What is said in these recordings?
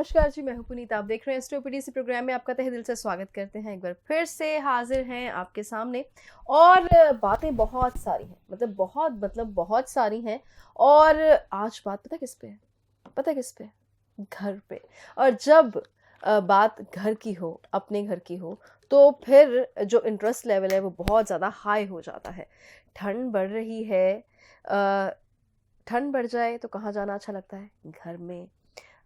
नमस्कार जी, मैं हूं पुनीत। आप देख रहे हैं एस्ट्रोपीडीसी प्रोग्राम में आपका तहे दिल से स्वागत करते हैं। एक बार फिर से हाजिर हैं आपके सामने और बातें बहुत सारी हैं, बहुत सारी हैं। और आज बात पता किस पे है? पता किस पे? घर पे। और जब बात घर की हो, अपने घर की हो, तो फिर जो इंटरेस्ट लेवल है वो बहुत ज़्यादा हाई हो जाता है। ठंड बढ़ रही है, अ, ठंड बढ़ जाए तो कहाँ जाना अच्छा लगता है? घर में।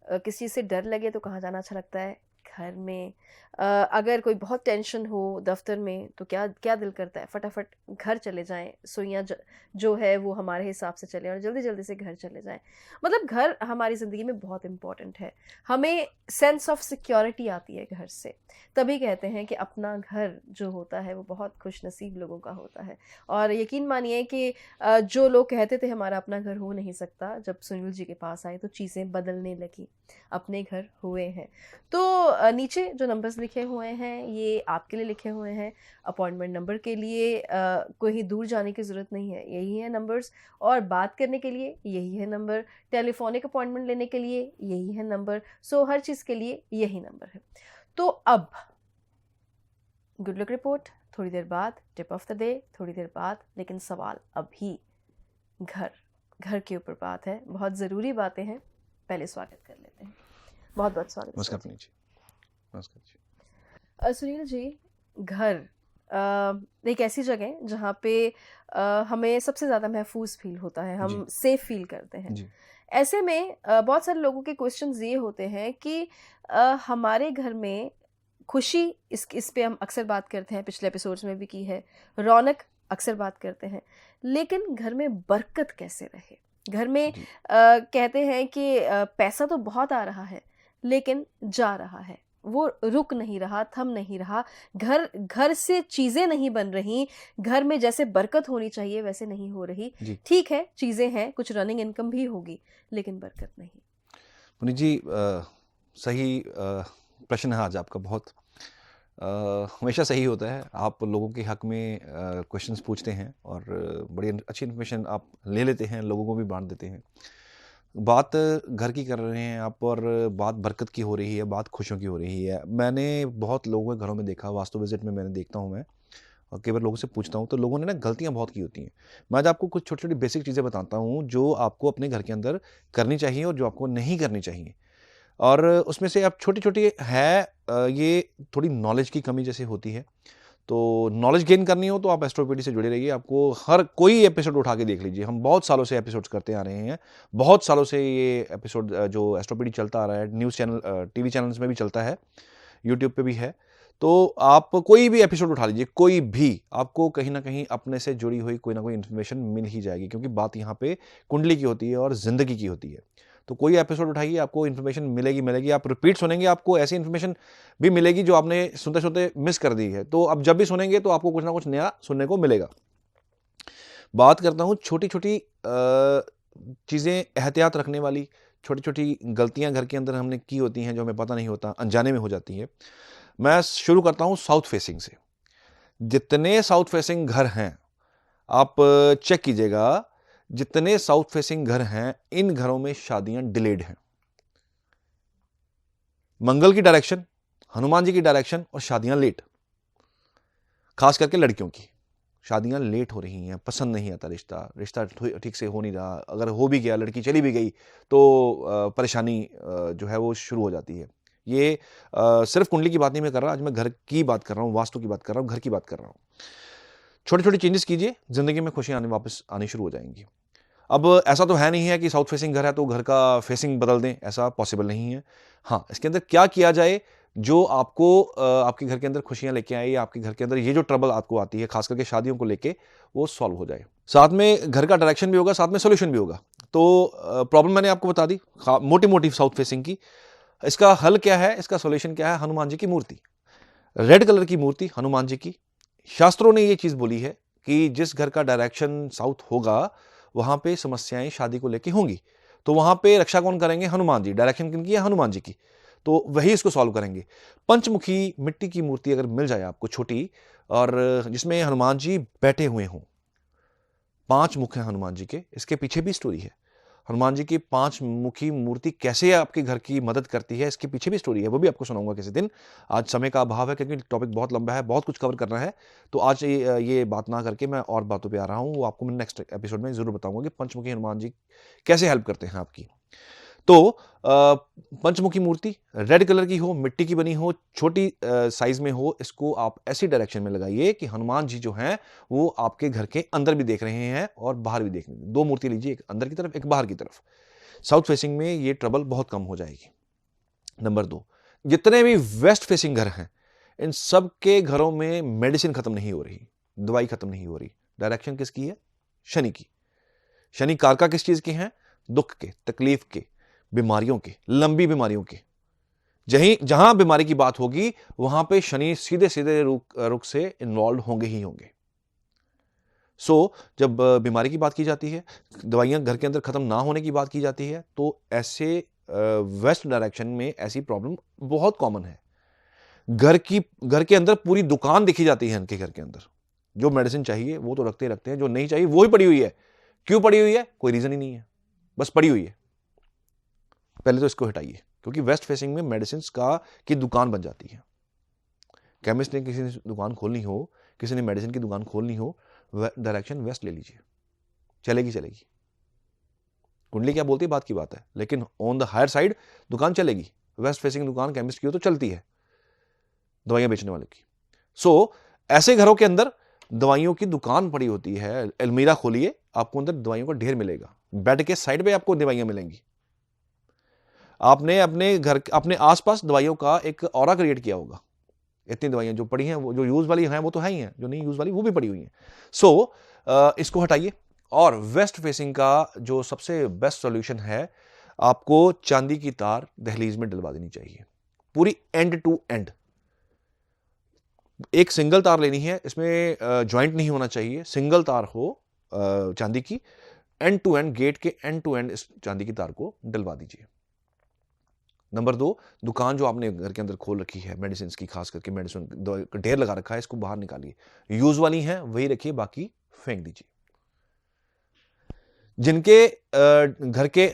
किसी चीज़ से डर लगे तो कहाँ जाना अच्छा लगता है? घर में। अगर कोई बहुत टेंशन हो दफ्तर में तो क्या क्या दिल करता है? फटाफट घर चले जाएं, सुइयाँ जो है वो हमारे हिसाब से चले और जल्दी जल्दी से घर चले जाएं। मतलब घर हमारी ज़िंदगी में बहुत इम्पोर्टेंट है। हमें सेंस ऑफ सिक्योरिटी आती है घर से। तभी कहते हैं कि अपना घर जो होता है वो बहुत खुशनसीब लोगों का होता है। और यकीन मानिए कि जो लोग कहते थे हमारा अपना घर हो नहीं सकता, जब सुनील जी के पास आए तो चीज़ें बदलने लगी, अपने घर हुए हैं। तो नीचे जो नंबर्स लिखे हुए हैं ये आपके लिए लिखे हुए हैं। अपॉइंटमेंट नंबर के लिए कोई दूर जाने की ज़रूरत नहीं है, यही है नंबर्स। और बात करने के लिए यही है नंबर, टेलीफोनिक अपॉइंटमेंट लेने के लिए यही है नंबर। सो हर चीज़ के लिए यही नंबर है। तो अब गुड लक रिपोर्ट थोड़ी देर बाद, टिप ऑफ द डे थोड़ी देर बाद, लेकिन सवाल अभी घर घर के ऊपर बात है। बहुत ज़रूरी बातें हैं। पहले स्वागत कर लेते हैं। बहुत बहुत स्वागत है नमस्कार सर जी। पुनीत जी। नमस्कार जी। सुनील जी, घर एक ऐसी जगह है जहाँ पे हमें सबसे ज़्यादा महफूज फील होता है, जी। हम सेफ फील करते हैं। जी। ऐसे में बहुत सारे लोगों के क्वेश्चंस ये होते हैं कि हमारे घर में खुशी, इस पे हम अक्सर बात करते हैं, पिछले एपिसोड्स में भी की है। रौनक अक्सर बात करते हैं, लेकिन घर में बरकत कैसे रहे? घर में जी। कहते हैं कि पैसा तो बहुत आ रहा है लेकिन जा रहा है, वो रुक नहीं रहा, थम नहीं रहा। घर घर से चीज़ें नहीं बन रही, घर में जैसे बरकत होनी चाहिए वैसे नहीं हो रही। जी। ठीक है, चीज़ें हैं, कुछ रनिंग इनकम भी होगी, लेकिन बरकत नहीं। पुनीत जी, सही प्रश्न है आज आपका। बहुत हमेशा सही होता है, आप लोगों के हक में क्वेश्चंस पूछते हैं और बड़ी अच्छी इन्फॉर्मेशन आप ले लेते हैं, लोगों को भी बांट देते हैं। बात घर की कर रहे हैं आप और बात बरकत की हो रही है, बात खुशियों की हो रही है। मैंने बहुत लोगों के घरों में देखा, वास्तु विजिट में मैंने देखता हूँ मैं, और कई बार लोगों से पूछता हूँ तो लोगों ने ना गलतियाँ बहुत की होती हैं। मैं आज आपको कुछ छोटी छोटी बेसिक चीज़ें बताता हूँ जो आपको अपने घर के अंदर करनी चाहिए और जो आपको नहीं करनी चाहिए। और उसमें से अब छोटी-छोटी है, ये थोड़ी नॉलेज की कमी जैसे होती है। तो नॉलेज गेन करनी हो तो आप एस्ट्रोपीडी से जुड़े रहिए। आपको हर कोई एपिसोड उठा के देख लीजिए। हम बहुत सालों से एपिसोड्स करते आ रहे हैं। बहुत सालों से ये एपिसोड जो एस्ट्रोपीडी चलता आ रहा है, न्यूज़ चैनल, टीवी चैनल्स में भी चलता है, यूट्यूब पे भी है। तो आप कोई भी एपिसोड उठा लीजिए, कोई भी, आपको कहीं न कहीं अपने से जुड़ी हुई कोई ना कोई इन्फॉर्मेशन मिल ही जाएगी, क्योंकि बात यहाँ पे कुंडली की होती है और ज़िंदगी की होती है। तो कोई एपिसोड उठाइए, आपको इन्फॉर्मेशन मिलेगी। आप रिपीट सुनेंगे, आपको ऐसी इन्फॉर्मेशन भी मिलेगी जो आपने सुनते-सुनते मिस कर दी है। तो अब जब भी सुनेंगे तो आपको कुछ ना कुछ नया सुनने को मिलेगा। बात करता हूँ छोटी-छोटी चीज़ें एहतियात रखने वाली, छोटी-छोटी गलतियाँ घर के अंदर हमने की होती हैं जो हमें पता नहीं होता, अनजाने में हो जाती हैं। मैं शुरू करता हूँ साउथ फेसिंग से। जितने साउथ फेसिंग घर हैं, आप चेक कीजिएगा, जितने साउथ फेसिंग घर हैं, इन घरों में शादियां डिलेड हैं। मंगल की डायरेक्शन, हनुमान जी की डायरेक्शन, और शादियां लेट। खास करके लड़कियों की शादियां लेट हो रही हैं, पसंद नहीं आता रिश्ता, रिश्ता ठीक से हो नहीं रहा। अगर हो भी गया, लड़की चली भी गई तो परेशानी जो है वो शुरू हो जाती है। ये सिर्फ कुंडली की बात नहीं मैं कर रहा, आज मैं घर की बात कर रहा हूँ, वास्तु की बात कर रहा हूँ, घर की बात कर रहा हूँ। छोटे छोटे चेंजेस कीजिए, जिंदगी में खुशियां वापस आनी शुरू हो जाएंगी। अब ऐसा तो है नहीं है कि साउथ फेसिंग घर है तो घर का फेसिंग बदल दें, ऐसा पॉसिबल नहीं है। हाँ, इसके अंदर क्या किया जाए जो आपको आपके घर के अंदर खुशियां लेके आए, या आपके घर के अंदर ये जो ट्रबल आपको आती है खास करके शादियों को लेके, वो सॉल्व हो जाए। साथ में घर का डायरेक्शन भी होगा, साथ में सोल्यूशन भी होगा। तो प्रॉब्लम मैंने आपको बता दी मोटी मोटी साउथ फेसिंग की। इसका हल क्या है, इसका सोल्यूशन क्या है? हनुमान जी की मूर्ति, रेड कलर की मूर्ति हनुमान जी की। शास्त्रों ने ये चीज बोली है कि जिस घर का डायरेक्शन साउथ होगा वहां पे समस्याएं शादी को लेके होंगी, तो वहां पे रक्षा कौन करेंगे? हनुमान जी। डायरेक्शन किनकी है? हनुमान जी की। तो वही इसको सॉल्व करेंगे। पंचमुखी मिट्टी की मूर्ति अगर मिल जाए आपको छोटी, और जिसमें हनुमान जी बैठे हुए हों, 5 मुख हैं हनुमान जी के, इसके पीछे भी स्टोरी है। हनुमान जी की 5 मुखी मूर्ति कैसे आपके घर की मदद करती है, इसके पीछे भी स्टोरी है, वो भी आपको सुनाऊंगा किसी दिन। आज समय का अभाव है क्योंकि टॉपिक बहुत लंबा है, बहुत कुछ कवर करना है, तो आज ये बात ना करके मैं और बातों पे आ रहा हूँ। वो आपको मैं नेक्स्ट एपिसोड में जरूर बताऊंगा कि पंचमुखी हनुमान जी कैसे हेल्प करते हैं आपकी। तो पंचमुखी मूर्ति रेड कलर की हो, मिट्टी की बनी हो, छोटी साइज में हो, इसको आप ऐसी डायरेक्शन में लगाइए कि हनुमान जी जो हैं वो आपके घर के अंदर भी देख रहे हैं और बाहर भी देख रहे हैं। 2 मूर्ति लीजिए, एक अंदर की तरफ, एक बाहर की तरफ। साउथ फेसिंग में ये ट्रबल बहुत कम हो जाएगी। नंबर 2, जितने भी वेस्ट फेसिंग घर हैं, इन सब के घरों में मेडिसिन खत्म नहीं हो रही, दवाई खत्म नहीं हो रही। डायरेक्शन किसकी है? शनि की। शनि कारका किस चीज के हैं? दुख के, तकलीफ के, बीमारियों के, लंबी बीमारियों के। जहां बीमारी की बात होगी वहां पे शनि सीधे सीधे रुख से इन्वॉल्व होंगे ही होंगे। जब बीमारी की बात की जाती है, दवाइयां घर के अंदर खत्म ना होने की बात की जाती है, तो ऐसे वेस्ट डायरेक्शन में ऐसी प्रॉब्लम बहुत कॉमन है। घर के अंदर पूरी दुकान देखी जाती है इनके घर के अंदर। जो मेडिसिन चाहिए वो तो रखते हैं, जो नहीं चाहिए वो ही पड़ी हुई है। क्यों पड़ी हुई है? कोई रीजन ही नहीं है, बस पड़ी हुई है। पहले तो इसको हटाइए, क्योंकि वेस्ट फेसिंग में मेडिसिन की दुकान बन जाती है। केमिस्ट ने किसी ने दुकान खोलनी हो, किसी ने मेडिसिन की दुकान खोलनी हो, डायरेक्शन वेस्ट ले लीजिए, चलेगी। कुंडली क्या बोलती है, बात की बात है, लेकिन ऑन द हायर साइड दुकान चलेगी। वेस्ट फेसिंग दुकान केमिस्ट की हो तो चलती है, दवाइयां बेचने वाले की। ऐसे घरों के अंदर दवाइयों की दुकान पड़ी होती है। अलमीरा खोलिए, आपको अंदर दवाइयों का ढेर मिलेगा। बेड के साइड पे आपको दवाइयां मिलेंगी। आपने अपने आसपास दवाइयों का एक ऑरा क्रिएट किया होगा। इतनी दवाइयां जो पड़ी हैं, वो जो यूज वाली हैं वो तो है ही हैं, जो नहीं यूज वाली वो भी पड़ी हुई हैं। इसको हटाइए। और वेस्ट फेसिंग का जो सबसे बेस्ट सॉल्यूशन है, आपको चांदी की तार दहलीज में डलवा देनी चाहिए, पूरी एंड टू एंड। एक सिंगल तार लेनी है, इसमें ज्वाइंट नहीं होना चाहिए, सिंगल तार हो चांदी की, एंड टू एंड, गेट के एंड टू एंड इस चांदी की तार को डलवा दीजिए। नंबर 2, दुकान जो आपने घर के अंदर खोल रखी है मेडिसिन की, खास करके मेडिसिन ढेर लगा रखा है, इसको बाहर निकालिए। यूज वाली हैं वही रखिए, बाकी फेंक दीजिए। जिनके घर के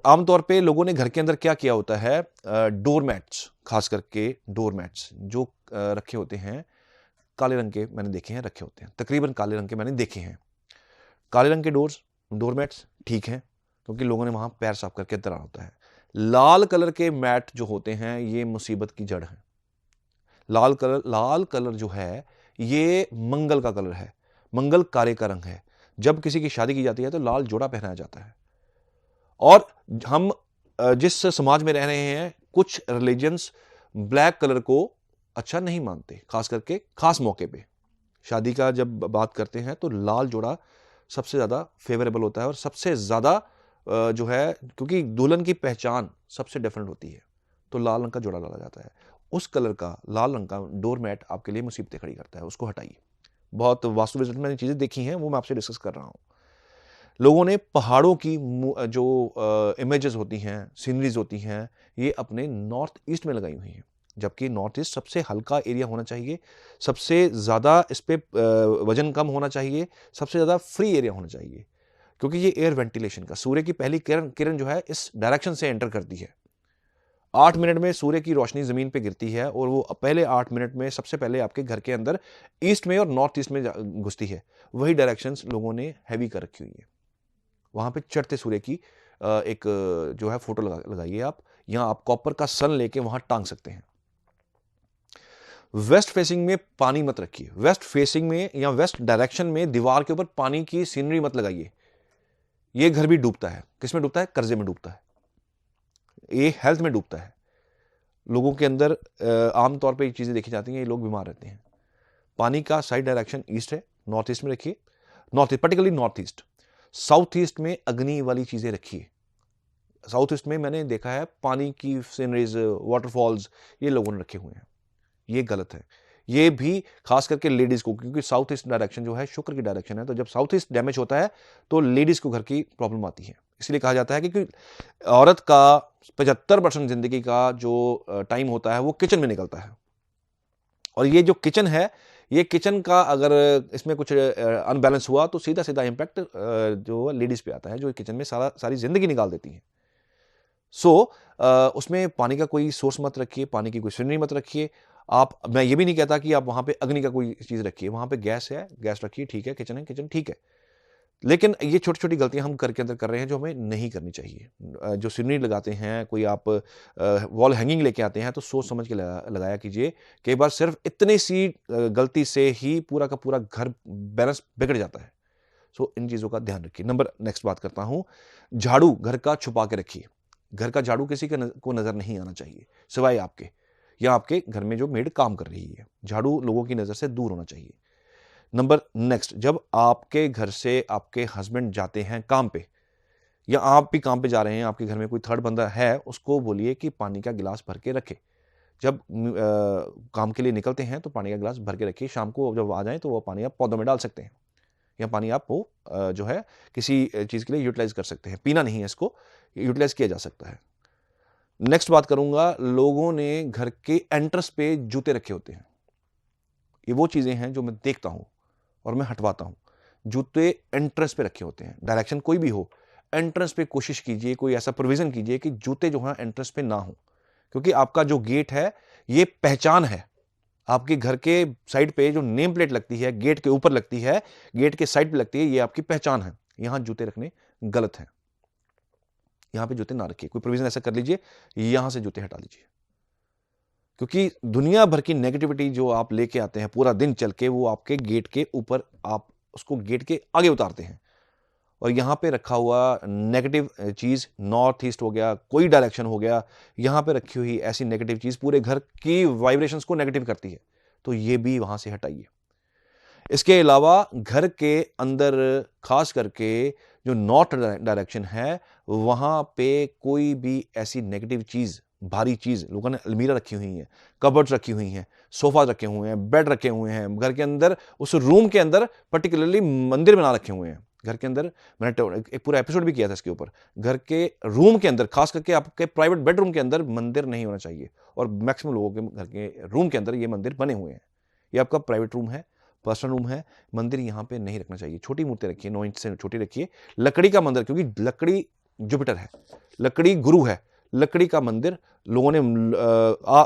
आमतौर पे लोगों ने घर के अंदर क्या किया होता है, डोरमैट्स, खास करके डोरमैट्स जो रखे होते हैं, काले रंग के मैंने देखे हैं रखे होते हैं, तकरीबन काले रंग के मैंने देखे हैं। काले रंग के डोरमैट्स ठीक हैं, क्योंकि लोगों ने वहां पैर साफ करके अंदर आना होता है। लाल कलर के मैट जो होते हैं, ये मुसीबत की जड़ है। लाल कलर जो है ये मंगल का कलर है, मंगल कार्य का रंग है। जब किसी की शादी की जाती है तो लाल जोड़ा पहनाया जाता है। और हम जिस समाज में रह रहे हैं, कुछ रिलीजन्स ब्लैक कलर को अच्छा नहीं मानते, खास करके खास मौके पे शादी का जब बात करते हैं तो लाल जोड़ा सबसे ज्यादा फेवरेबल होता है। और सबसे ज्यादा जो है, क्योंकि दुल्हन की पहचान सबसे डिफरेंट होती है, तो लाल रंग का जोड़ा डाला जाता है। उस कलर का लाल रंग का डोरमैट आपके लिए मुसीबतें खड़ी करता है, उसको हटाइए। बहुत वास्तु विजिट में चीजें देखी हैं, वो मैं आपसे डिस्कस कर रहा हूं। लोगों ने पहाड़ों की जो इमेजेस होती हैं, सीनरीज होती हैं, ये अपने नॉर्थ ईस्ट में लगाई हुई हैं, जबकि नॉर्थ ईस्ट सबसे हल्का एरिया होना चाहिए, सबसे ज्यादा इस पे वजन कम होना चाहिए, सबसे ज्यादा फ्री एरिया होना चाहिए, क्योंकि ये एयर वेंटिलेशन का, सूर्य की पहली किरण जो है इस डायरेक्शन से एंटर करती है। 8 मिनट में सूर्य की रोशनी जमीन पे गिरती है, और वो पहले 8 मिनट में सबसे पहले आपके घर के अंदर ईस्ट में और नॉर्थ ईस्ट में घुसती है। वही डायरेक्शंस लोगों ने हैवी कर रखी हुई है। वहां पे चढ़ते सूर्य की एक जो है फोटो लगाइए आप, यहां आप कॉपर का सन लेके वहां टांग सकते हैं। वेस्ट फेसिंग में पानी मत रखिए, वेस्ट फेसिंग में या वेस्ट डायरेक्शन में दीवार के ऊपर पानी की सीनरी मत लगाइए। ये घर भी डूबता है, किसमें डूबता है? कर्जे में डूबता है, ये हेल्थ में डूबता है। लोगों के अंदर आमतौर पे ये चीजें देखी जाती हैं, ये लोग बीमार रहते हैं। पानी का साइड डायरेक्शन ईस्ट है, नॉर्थ ईस्ट में रखिए, north east particularly north east. South east में अग्नि वाली चीजें रखिए। साउथ ईस्ट में मैंने देखा है पानी की सीनरीज, वाटरफॉल्स, ये लोगों ने रखे हुए हैं, ये गलत है। ये भी खास करके लेडीज को, क्योंकि साउथ ईस्ट डायरेक्शन जो है शुक्र की डायरेक्शन है, तो जब साउथ ईस्ट डैमेज होता है तो लेडीज को घर की प्रॉब्लम आती है। इसलिए कहा जाता है कि औरत का 75% जिंदगी का जो टाइम होता है वो किचन में निकलता है। और ये जो किचन है, ये किचन का अगर इसमें कुछ अनबैलेंस हुआ तो सीधा सीधा इम्पैक्ट जो लेडीज़ पे आता है, जो किचन में सारी ज़िंदगी निकाल देती हैं। सो उसमें पानी का कोई सोर्स मत रखिए, पानी की कोई सिरनी मत रखिए। मैं ये भी नहीं कहता कि आप वहाँ पे अग्नि का कोई चीज़ रखिए, वहाँ पे गैस है, गैस रखिए, ठीक है, किचन ठीक है। लेकिन ये छोटी-छोटी गलतियाँ हम घर के अंदर कर रहे हैं जो हमें नहीं करनी चाहिए। जो सिरनी लगाते हैं, कोई आप वॉल हैंगिंग लेके आते हैं तो सोच समझ के लगाया कीजिए। कई बार सिर्फ़ इतनी सी गलती से ही पूरा का पूरा घर बैलेंस बिगड़ जाता है। सो इन चीज़ों का ध्यान रखिए। नेक्स्ट बात करता हूँ, झाड़ू घर का छुपा के रखिए। घर का झाड़ू किसी को नज़र नहीं आना चाहिए, सिवाय आपके या आपके घर में जो मेड काम कर रही है। झाड़ू लोगों की नज़र से दूर होना चाहिए। नेक्स्ट, जब आपके घर से आपके हस्बैंड जाते हैं काम पे या आप भी काम पे जा रहे हैं, आपके घर में कोई थर्ड बंदा है, उसको बोलिए कि पानी का गिलास भर के रखे। जब काम के लिए निकलते हैं तो पानी का गिलास भर के रखिए। शाम को जब आ जाएँ तो वो पानी आप पौधों में डाल सकते हैं या पानी आप वो जो है किसी चीज़ के लिए यूटिलाइज़ कर सकते हैं। पीना नहीं है, इसको यूटिलाइज़ किया जा सकता है। नेक्स्ट बात करूँगा, लोगों ने घर के एंट्रेंस पे जूते रखे होते हैं। ये वो चीज़ें हैं जो मैं देखता हूँ और मैं हटवाता हूँ। जूते एंट्रेंस पे रखे होते हैं, डायरेक्शन कोई भी हो, एंट्रेंस पे कोशिश कीजिए, कोई ऐसा प्रोविज़न कीजिए कि जूते जो हैं एंट्रेंस पे ना हो। क्योंकि आपका जो गेट है, ये पहचान है। आपके घर के साइड पे जो नेम प्लेट लगती है, गेट के ऊपर लगती है, गेट के साइड पे लगती है, ये आपकी पहचान है। यहाँ जूते रखने गलत हैं। यहाँ पे जूते ना रखिए। कोई प्रोविज़न ऐसा कर लीजिए, यहाँ से जूते हटा लीजिए। क्योंकि दुनिया भर की नेगेटिविटी जो आप लेके आते हैं पूरा दिन चल के, वो आपके गेट के ऊपर आप उसको गेट के आगे उतारते हैं। और यहाँ पे रखा हुआ नेगेटिव चीज़, नॉर्थ ईस्ट हो गया, कोई डायरेक्शन हो गया, यहाँ पे रखी हुई ऐसी नेगेटिव चीज़ पूरे घर की वाइब्रेशंस को नेगेटिव करती है। तो ये भी वहाँ से हटाइए। इसके अलावा घर के अंदर खास करके जो नॉर्थ डायरेक्शन है, वहाँ पे कोई भी ऐसी नेगेटिव चीज़, भारी चीज़, लोगों ने अलमीरा रखी हुई है, कबर्ड्स रखी हुई हैं, सोफा रखे हुए हैं, बेड रखे हुए हैं, घर के अंदर उस रूम के अंदर पर्टिकुलरली मंदिर बना रखे हुए हैं। घर के अंदर मैंने एक पूरा एपिसोड भी किया था इसके ऊपर। घर के रूम के अंदर, खास करके आपके प्राइवेट बेडरूम के अंदर मंदिर नहीं होना चाहिए, और मैक्सिमम लोगों के घर के रूम के अंदर ये मंदिर बने हुए हैं। ये आपका प्राइवेट रूम है, पर्सनल रूम है, मंदिर यहाँ पे नहीं रखना चाहिए। छोटी मूर्ति रखिए, 9 इंच से छोटी रखिए। लकड़ी का मंदिर, क्योंकि लकड़ी जुपिटर है, लकड़ी गुरु है। लकड़ी का मंदिर लोगों ने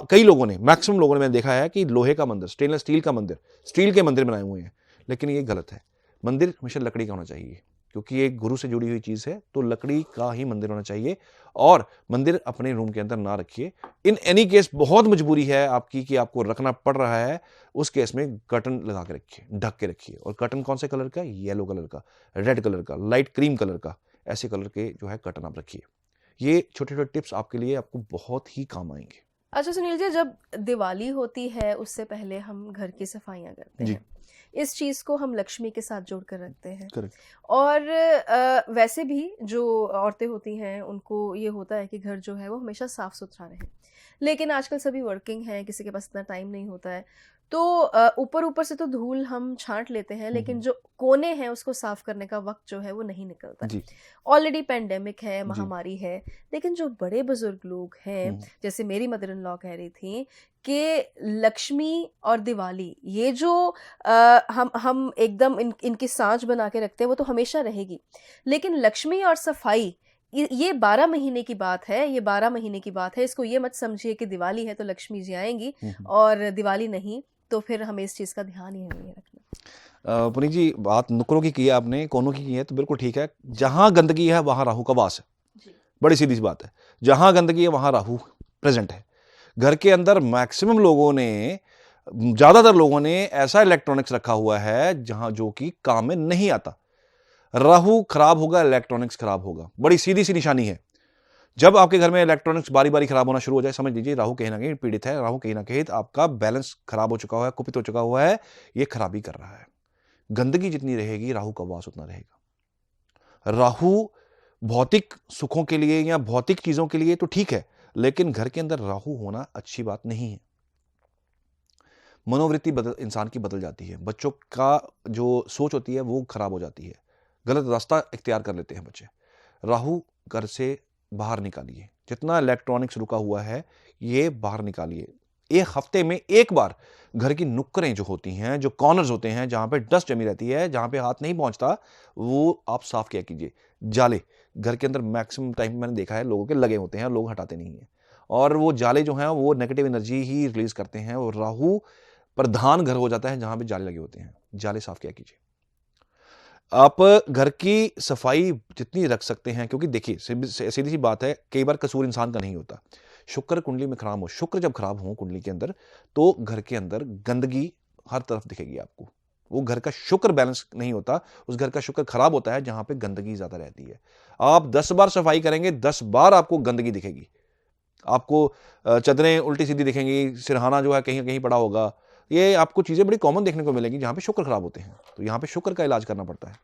कई लोगों ने, मैक्सिमम लोगों ने मैंने देखा है कि लोहे का मंदिर, स्टेनलेस स्टील का मंदिर, स्टील के मंदिर बनाए हुए हैं, लेकिन ये गलत है। मंदिर हमेशा लकड़ी का होना चाहिए, क्योंकि ये गुरु से जुड़ी हुई चीज़ है, तो लकड़ी का ही मंदिर होना चाहिए। और मंदिर अपने रूम के अंदर ना रखिए। इन एनी केस बहुत मजबूरी है आपकी कि आपको रखना पड़ रहा है, उस केस में कर्टन लगा के रखिए, ढक के रखिए। और कर्टन कौन से कलर का? येलो कलर का, रेड कलर का, लाइट क्रीम कलर का, ऐसे कलर के जो है कर्टन आप रखिए। ये छोटे छोटे टिप्स आपके लिए आपको बहुत ही काम आएंगे। अच्छा सुनील जी, जब दिवाली होती है उससे पहले हम घर की सफाइयाँ करते जी। हैं। इस चीज़ को हम लक्ष्मी के साथ जोड़ कर रखते हैं। करेक्ट। और वैसे भी जो औरतें होती हैं उनको ये होता है कि घर जो है वो हमेशा साफ सुथरा रहे। लेकिन आजकल सभी वर्किंग हैं, किसी के पास इतना टाइम नहीं होता है। तो ऊपर ऊपर से तो धूल हम छांट लेते हैं, लेकिन जो कोने हैं उसको साफ करने का वक्त जो है वो नहीं निकलता है। जी। ऑलरेडी पेंडेमिक है, जी। महामारी है, लेकिन जो बड़े बुजुर्ग लोग हैं, जैसे मेरी मदर इन लॉ कह रही थी कि लक्ष्मी और दिवाली, ये जो हम एकदम इनकी सांच बना के रखते हैं वो तो हमेशा रहेगी, लेकिन लक्ष्मी और सफाई ये 12 महीने की बात है। ये 12 महीने की बात है। इसको ये मत समझिए कि दिवाली है तो लक्ष्मी जी आएंगी और दिवाली नहीं तो फिर हमें इस चीज़ का ध्यान ही नहीं रखना। पुनीत जी, बात नुकरों की है आपने, कोनों की है, तो बिल्कुल ठीक है। जहां गंदगी है वहां राहु का वास है। बड़ी सीधी सी बात है। जहां गंदगी है वहां राहु प्रेजेंट है। घर के अंदर मैक्सिमम लोगों ने, ज्यादातर लोगों ने ऐसा इलेक्ट्रॉनिक्स रखा हुआ है जहां जो कि काम में नहीं आता। राहु खराब होगा, इलेक्ट्रॉनिक्स खराब होगा। बड़ी सीधी सी निशानी है। जब आपके घर में इलेक्ट्रॉनिक्स बारी बारी खराब होना शुरू हो जाए, समझ लीजिए राहु कहीं ना कहीं पीड़ित है। राहु कहीं ना कहीं आपका बैलेंस खराब हो चुका हुआ है, कुपित हो चुका हुआ है, ये खराबी कर रहा है। गंदगी जितनी रहेगी राहु का वास उतना रहेगा। राहु भौतिक सुखों के लिए या भौतिक चीजों के लिए तो ठीक है, लेकिन घर के अंदर राहु होना अच्छी बात नहीं है। मनोवृत्ति इंसान की बदल जाती है। बच्चों का जो सोच होती है वो खराब हो जाती है, गलत रास्ता इख्तियार कर लेते हैं बच्चे। राहु घर से बाहर निकालिए। जितना इलेक्ट्रॉनिक्स रुका हुआ है ये बाहर निकालिए। एक हफ्ते में एक बार घर की नुक्करें जो होती हैं, जो कॉर्नर्स होते हैं, जहां पे डस्ट जमी रहती है, जहां पे हाथ नहीं पहुंचता, वो आप साफ किया कीजिए। जाले घर के अंदर मैक्सिमम टाइम मैंने देखा है लोगों के लगे होते हैं, लोग हटाते नहीं हैं, और वो जाले जो हैं वो नेगेटिव एनर्जी ही रिलीज करते हैं, और राहु प्रधान घर हो जाता है जहां पे जाले लगे होते हैं। जाले साफ किया कीजिए। आप घर की सफाई जितनी रख सकते हैं, क्योंकि देखिए सीधी सी बात है, कई बार कसूर इंसान का नहीं होता। शुक्र कुंडली में खराब हो, शुक्र जब खराब हो कुंडली के अंदर, तो घर के अंदर गंदगी हर तरफ दिखेगी आपको। वो घर का शुक्र बैलेंस नहीं होता, उस घर का शुक्र खराब होता है जहां पे गंदगी ज्यादा रहती है। आप 10 बार सफाई करेंगे, 10 बार आपको गंदगी दिखेगी। आपको चादरें उल्टी सीधी दिखेंगी, सिरहाना जो है कहीं कहीं पड़ा होगा। ये आपको चीजें बड़ी कॉमन देखने को मिलेंगी जहां पे शुक्र खराब होते हैं, तो यहां पे शुक्र का इलाज करना पड़ता है।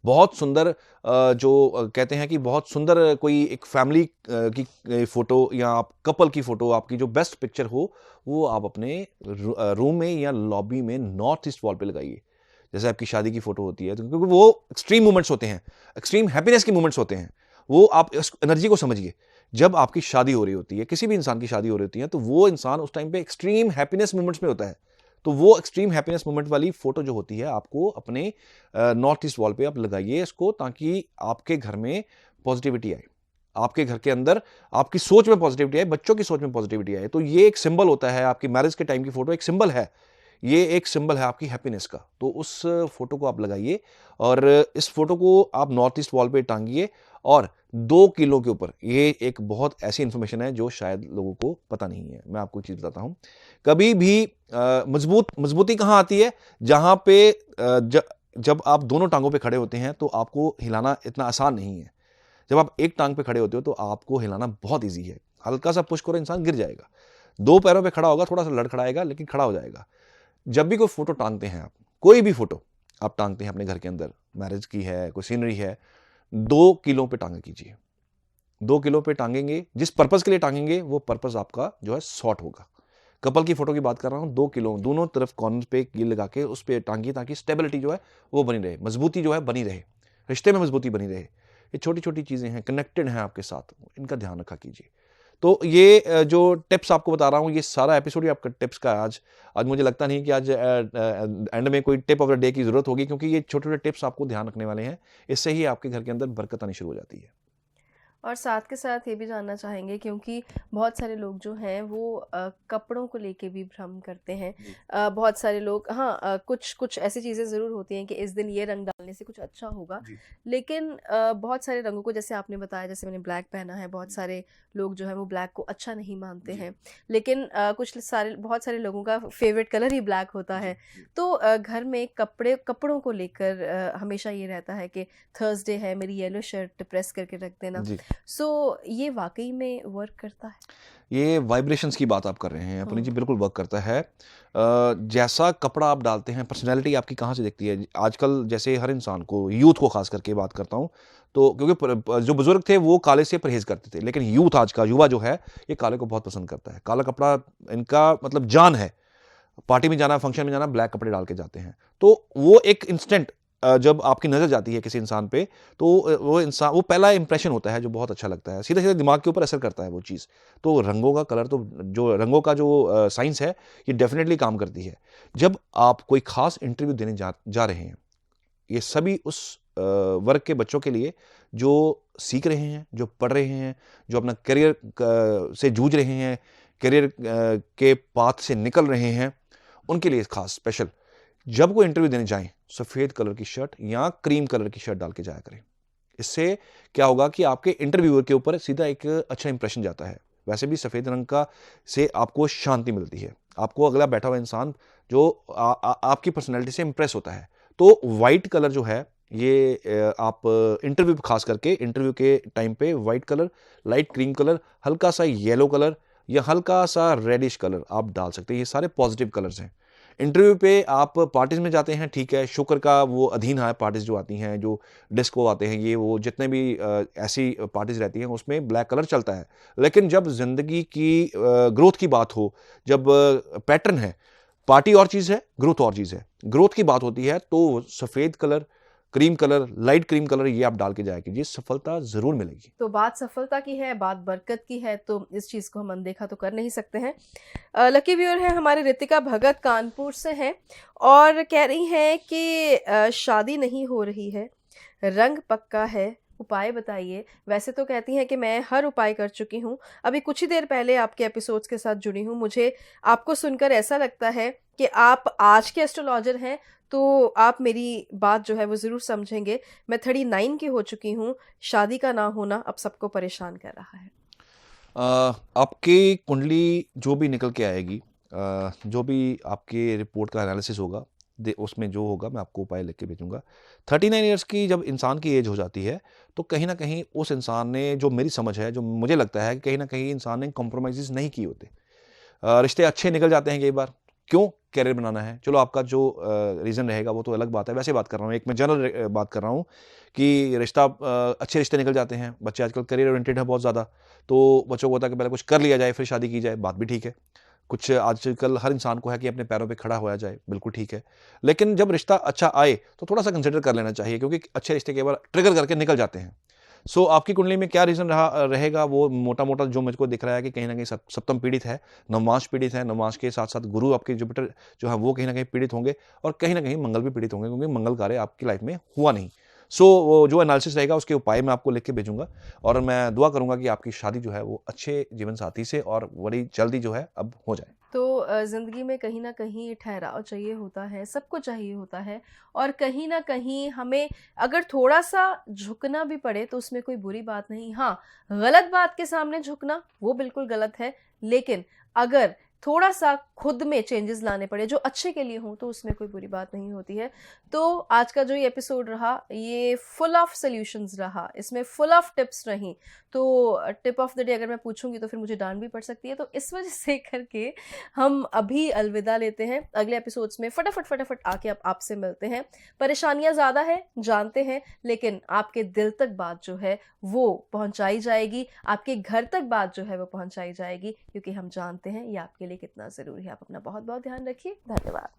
बहुत सुंदर जो कहते हैं कि बहुत सुंदर कोई एक फैमिली की फोटो या आप कपल की फोटो, आपकी जो बेस्ट पिक्चर हो, वो आप अपने रूम में या लॉबी में नॉर्थ ईस्ट वॉल पे लगाइए। जैसे आपकी शादी की फोटो होती है, तो क्योंकि वो एक्सट्रीम मोमेंट्स होते हैं, एक्सट्रीम हैप्पीनेस के मोमेंट्स होते हैं, वो आप इस एनर्जी को समझिए। जब आपकी शादी हो रही होती है, किसी भी इंसान की शादी हो रही होती है, तो वो इंसान उस टाइम पे एक्सट्रीम हैप्पीनेस मोमेंट्स में होता है। तो वो एक्सट्रीम हैप्पीनेस मोमेंट वाली फोटो जो होती है, आपको अपने नॉर्थ ईस्ट वॉल पे आप लगाइए इसको, ताकि आपके घर में पॉजिटिविटी आए, आपके घर के अंदर आपकी सोच में पॉजिटिविटी आए, बच्चों की सोच में पॉजिटिविटी आए। तो ये एक सिंबल होता है, आपकी मैरिज के टाइम की फोटो एक सिंबल है, ये एक सिंबल है आपकी हैप्पीनेस का। तो उस फोटो को आप लगाइए, और इस फोटो को आप नॉर्थ ईस्ट वॉल पे टांगिए। और 2 किलो के ऊपर, ये एक बहुत ऐसी इंफॉर्मेशन है जो शायद लोगों को पता नहीं है। मैं आपको एक चीज बताता हूं, कभी भी मजबूती कहां आती है, जहां पे जब आप दोनों टांगों पे खड़े होते हैं तो आपको हिलाना इतना आसान नहीं है। जब आप एक टांग पे खड़े होते हो तो आपको हिलाना बहुत ईजी है। हल्का सा पुश करो, इंसान गिर जाएगा। 2 पैरों पे खड़ा होगा, थोड़ा सा लड़खड़ाएगा, लेकिन खड़ा हो जाएगा। जब भी कोई फोटो टांगते हैं आप, कोई भी फोटो आप टांगते हैं अपने घर के अंदर, मैरिज की है, कोई सीनरी है, 2 किलो पे टांगा कीजिए। 2 किलो पे टांगेंगे, जिस पर्पज के लिए टांगेंगे वो पर्पज आपका जो है शॉर्ट होगा। कपल की फोटो की बात कर रहा हूं, 2 किलो दोनों तरफ कॉर्नर पे कील लगा के उस पे टांगिए, ताकि स्टेबिलिटी जो है वो बनी रहे, मजबूती जो है बनी रहे, रिश्ते में मजबूती बनी रहे। ये छोटी छोटी चीजें हैं, कनेक्टेड हैं आपके साथ, इनका ध्यान रखा कीजिए। तो ये जो टिप्स आपको बता रहा हूँ, ये सारा एपिसोड ही आपका टिप्स का है। आज मुझे लगता नहीं कि आज एंड में कोई टिप ऑफ द डे की जरूरत होगी, क्योंकि ये छोटे छोटे टिप्स आपको ध्यान रखने वाले हैं। इससे ही आपके घर के अंदर बरकत आनी शुरू हो जाती है। और साथ के साथ ये भी जानना चाहेंगे, क्योंकि बहुत सारे लोग जो हैं वो कपड़ों को लेके भी भ्रम करते हैं। बहुत सारे लोग, हाँ, कुछ कुछ ऐसी चीज़ें ज़रूर होती हैं कि इस दिन ये रंग डालने से कुछ अच्छा होगा, लेकिन बहुत सारे रंगों को, जैसे आपने बताया, जैसे मैंने ब्लैक पहना है, बहुत सारे लोग जो हैं वो ब्लैक को अच्छा नहीं मानते हैं, लेकिन बहुत सारे लोगों का फेवरेट कलर ही ब्लैक होता है। तो घर में कपड़ों को लेकर हमेशा ये रहता है कि थर्सडे है, मेरी येलो शर्ट प्रेस करके रख देना। सो ये वाकई में वर्क करता है? ये वाइब्रेशंस की बात आप कर रहे हैं अपनी जी, बिल्कुल वर्क करता है। जैसा कपड़ा आप डालते हैं, पर्सनैलिटी आपकी कहाँ से दिखती है। आजकल जैसे हर इंसान को, यूथ को खास करके बात करता हूँ, तो क्योंकि जो बुजुर्ग थे वो काले से परहेज करते थे, लेकिन यूथ, आज का युवा जो है, ये काले को बहुत पसंद करता है। काला कपड़ा इनका मतलब जान है। पार्टी में जाना, फंक्शन में जाना, ब्लैक कपड़े डाल के जाते हैं। तो वो एक इंस्टेंट जब आपकी नजर जाती है किसी इंसान पे, तो वो पहला इंप्रेशन होता है जो बहुत अच्छा लगता है, सीधे सीधे दिमाग के ऊपर असर करता है वो चीज़। तो रंगों का कलर, तो जो रंगों का जो साइंस है, ये डेफिनेटली काम करती है। जब आप कोई खास इंटरव्यू देने जा रहे हैं, ये सभी उस वर्ग के बच्चों के लिए जो सीख रहे हैं, जो पढ़ रहे हैं, जो अपना करियर से जूझ रहे हैं, करियर के पाथ से निकल रहे हैं, उनके लिए खास स्पेशल, जब कोई इंटरव्यू देने जाएं, सफेद कलर की शर्ट या क्रीम कलर की शर्ट डाल के जाया करें। इससे क्या होगा कि आपके इंटरव्यूअर के ऊपर सीधा एक अच्छा इंप्रेशन जाता है। वैसे भी सफेद रंग का से आपको शांति मिलती है, आपको अगला बैठा हुआ इंसान जो आपकी पर्सनैलिटी से इंप्रेस होता है। तो वाइट कलर जो है, ये आप इंटरव्यू खास करके इंटरव्यू के टाइम पे white colour, light cream colour, हल्का सा येलो कलर या हल्का सा रेडिश कलर आप डाल सकते हैं। ये सारे पॉजिटिव कलर्स हैं। इंटरव्यू पे आप पार्टीज में जाते हैं, ठीक है, शुक्र का वो अधीन है पार्टीज जो आती हैं, जो डिस्को आते हैं, ये वो जितने भी ऐसी पार्टीज रहती हैं, उसमें ब्लैक कलर चलता है। लेकिन जब जिंदगी की ग्रोथ की बात हो, जब पैटर्न है, पार्टी और चीज़ है, ग्रोथ और चीज़ है, ग्रोथ की बात होती है, तो सफ़ेद colour, cream colour, light cream colour ये आप डाल के जाया कीजिए, सफलता ज़रूर मिलेगी। तो बात सफलता की है, बात बरकत की है, तो इस चीज़ को हम अनदेखा तो कर नहीं सकते हैं। लकी व्यूअर है हमारी रितिका भगत, कानपुर से हैं और कह रही हैं कि शादी नहीं हो रही है, रंग पक्का है, उपाय बताइए। वैसे तो कहती हैं कि मैं हर उपाय कर चुकी हूँ, अभी कुछ ही देर पहले आपके एपिसोड्स के साथ जुड़ी हूँ। मुझे आपको सुनकर ऐसा लगता है कि आप आज के एस्ट्रोलॉजर हैं, तो आप मेरी बात जो है वो ज़रूर समझेंगे। मैं 39 की हो चुकी हूँ, शादी का ना होना अब सबको परेशान कर रहा है। आपकी कुंडली जो भी निकल के आएगी, जो भी आपके रिपोर्ट का एनालिसिस होगा, उसमें जो होगा मैं आपको उपाय लिख के भेजूंगा। 39 ईयर्स की जब इंसान की एज हो जाती है तो कहीं ना कहीं उस इंसान ने, जो मेरी समझ है, जो मुझे लगता है कि कहीं ना कहीं इंसान ने कॉम्प्रोमाइज़ नहीं किए होते। रिश्ते अच्छे निकल जाते हैं कई बार, क्यों? कैरियर बनाना है। चलो आपका जो रीज़न रहेगा वो तो अलग बात है, वैसे बात कर रहा हूँ, एक मैं जनरल बात कर रहा हूँ कि रिश्ता, अच्छे रिश्ते निकल जाते हैं। बच्चे आजकल करियर ओरिएंटेड है बहुत ज़्यादा, तो बच्चों को होता है कि पहले कुछ कर लिया जाए फिर शादी की जाए, बात भी ठीक है। कुछ आजकल हर इंसान को है कि अपने पैरों पे खड़ा होया जाए, बिल्कुल ठीक है। लेकिन जब रिश्ता अच्छा आए तो थोड़ा-सा कंसिडर कर लेना चाहिए, क्योंकि अच्छे रिश्ते कई बार ट्रिगर करके निकल जाते हैं। सो आपकी कुंडली में क्या रीज़न रहेगा, वो मोटा-मोटा जो मुझको दिख रहा है कि कहीं न कहीं सप्तम पीड़ित है, नवमांश पीड़ित है, नवमांश के साथ-साथ गुरु आपके जुपिटर जो है वो कहीं न कहीं पीड़ित होंगे, और कहीं न कहीं मंगल भी पीड़ित होंगे, क्योंकि मंगल कार्य आपकी लाइफ में हुआ नहीं। सो वो जो एनालिसिस रहेगा उसके उपाय मैं आपको लिख के भेजूँगा, और मैं दुआ करूँगा कि आपकी शादी जो है वो अच्छे जीवन साथी से और बड़ी जल्दी जो है अब हो जाए। तो ज़िंदगी में कहीं न कहीं ठहराव चाहिए होता है, सबको चाहिए होता है और कहीं न कहीं हमें अगर थोड़ा-सा झुकना भी पड़े तो उसमें कोई बुरी बात नहीं। हाँ, गलत बात के सामने झुकना वो बिल्कुल गलत है, लेकिन अगर थोड़ा-सा खुद में चेंजेस लाने पड़े जो अच्छे के लिए हों तो उसमें कोई बुरी बात नहीं होती है। तो आज का जो ये एपिसोड रहा ये फुल ऑफ सॉल्यूशंस रहा, इसमें फुल ऑफ टिप्स रहीं। तो टिप ऑफ द डे अगर मैं पूछूँगी तो फिर मुझे डाँट भी पड़ सकती है, तो इस वजह से करके हम अभी अलविदा लेते हैं। अगले एपिसोड्स में फटाफट आके आपसे मिलते हैं। परेशानियाँ ज़्यादा है, जानते हैं, लेकिन आपके दिल तक बात जो है वो पहुँचाई जाएगी, आपके घर तक बात जो है वो पहुँचाई जाएगी, क्योंकि हम जानते हैं ये आपके लिए कितना ज़रूरी है। आप अपना बहुत-बहुत ध्यान रखिए। धन्यवाद।